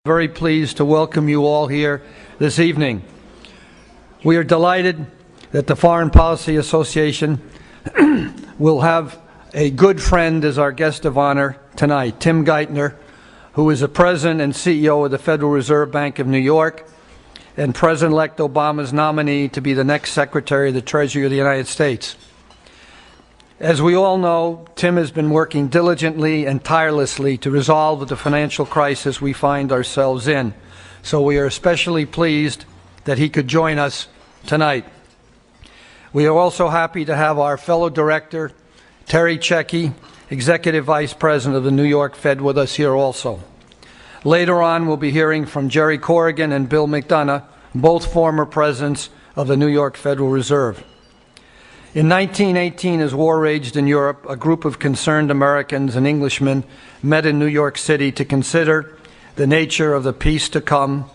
Very pleased to welcome you all here this evening. We are delighted that the Foreign Policy Association will have a good friend as our guest of honor tonight, Tim Geithner, who is the President and CEO of the Federal Reserve Bank of New York and President-elect Obama's nominee to be the next Secretary of the Treasury of the United States. As we all know, Tim has been working diligently and tirelessly to resolve the financial crisis we find ourselves in. So we are especially pleased that he could join us tonight. We are also happy to have our fellow director, Terry Checkey, Executive Vice President of the New York Fed, with us here also. Later on, we'll be hearing from Jerry Corrigan and Bill McDonough, both former presidents of the New York Federal Reserve. In 1918, as war raged in Europe, a group of concerned Americans and Englishmen met in New York City to consider the nature of the peace to come.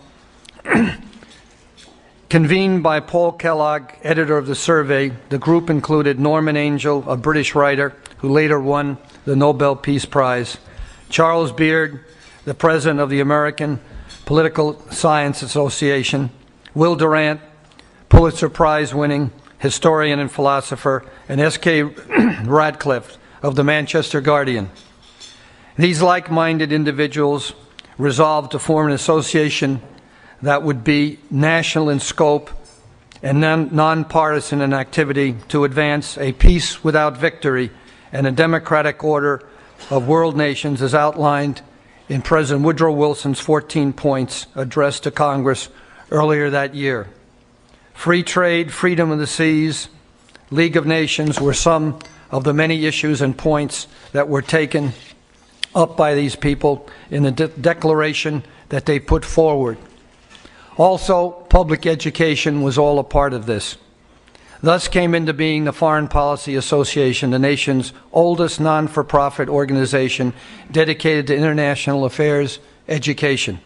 Convened by Paul Kellogg, editor of the survey, the group included Norman Angell, a British writer who later won the Nobel Peace Prize, Charles Beard, the president of the American Political Science Association, Will Durant, Pulitzer Prize-winning historian and philosopher, and S.K. Radcliffe of the Manchester Guardian. These like-minded individuals resolved to form an association that would be national in scope and nonpartisan in activity to advance a peace without victory and a democratic order of world nations as outlined in President Woodrow Wilson's 14 points addressed to Congress earlier that year. Free trade, freedom of the seas, League of Nations were some of the many issues and points that were taken up by these people in the declaration that they put forward. Also, public education was all a part of this. Thus came into being the Foreign Policy Association, the nation's oldest non-for-profit organization dedicated to international affairs education.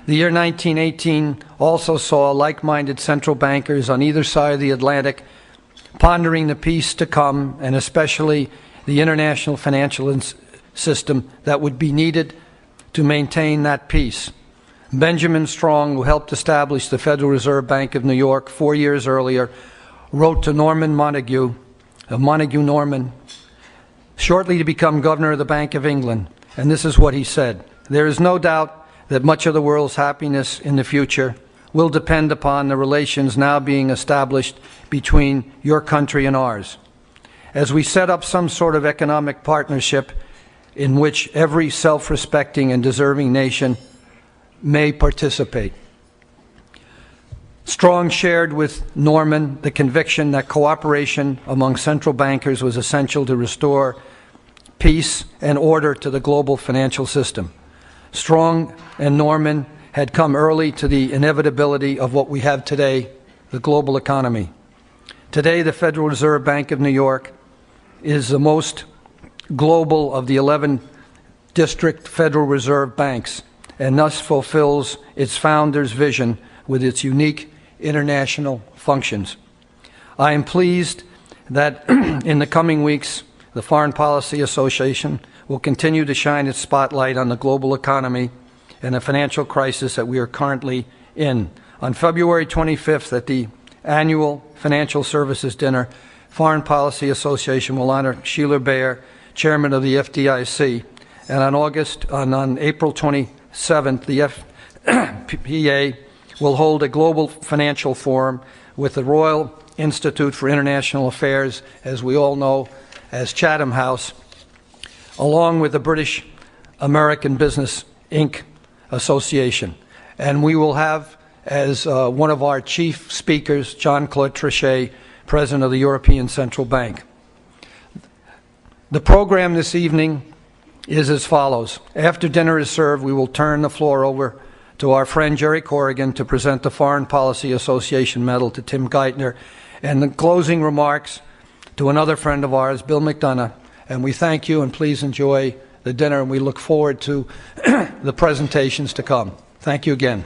The year 1918 also saw like-minded central bankers on either side of the Atlantic pondering the peace to come, and especially the international financial system that would be needed to maintain that peace. Benjamin Strong, who helped establish the Federal Reserve Bank of New York 4 years earlier, wrote to Norman Montague, Montague Norman, shortly to become governor of the Bank of England, and this is what he said: "There is no doubt that much of the world's happiness in the future will depend upon the relations now being established between your country and ours. As we set up some sort of economic partnership in which every self-respecting and deserving nation may participate." Strong shared with Norman the conviction that cooperation among central bankers was essential to restore peace and order to the global financial system. Strong and Norman had come early to the inevitability of what we have today, the global economy. Today, the Federal Reserve Bank of New York is the most global of the 11 district Federal Reserve banks, and thus fulfills its founder's vision with its unique international functions. I am pleased that in the coming weeks, the Foreign Policy Association will continue to shine its spotlight on the global economy and the financial crisis that we are currently in. On February 25th, at the annual Financial Services Dinner, Foreign Policy Association will honor Sheila Bair, Chairman of the FDIC, and on April 27th, the FPA will hold a global financial forum with the Royal Institute for International Affairs, as we all know as Chatham House, along with the British American Business Inc. Association. And we will have as one of our chief speakers, Jean-Claude Trichet, President of the European Central Bank. The program this evening is as follows. After dinner is served, we will turn the floor over to our friend Jerry Corrigan to present the Foreign Policy Association Medal to Tim Geithner, and the closing remarks to another friend of ours, Bill McDonough. And we thank you, and please enjoy the dinner, and we look forward to the presentations to come. Thank you again.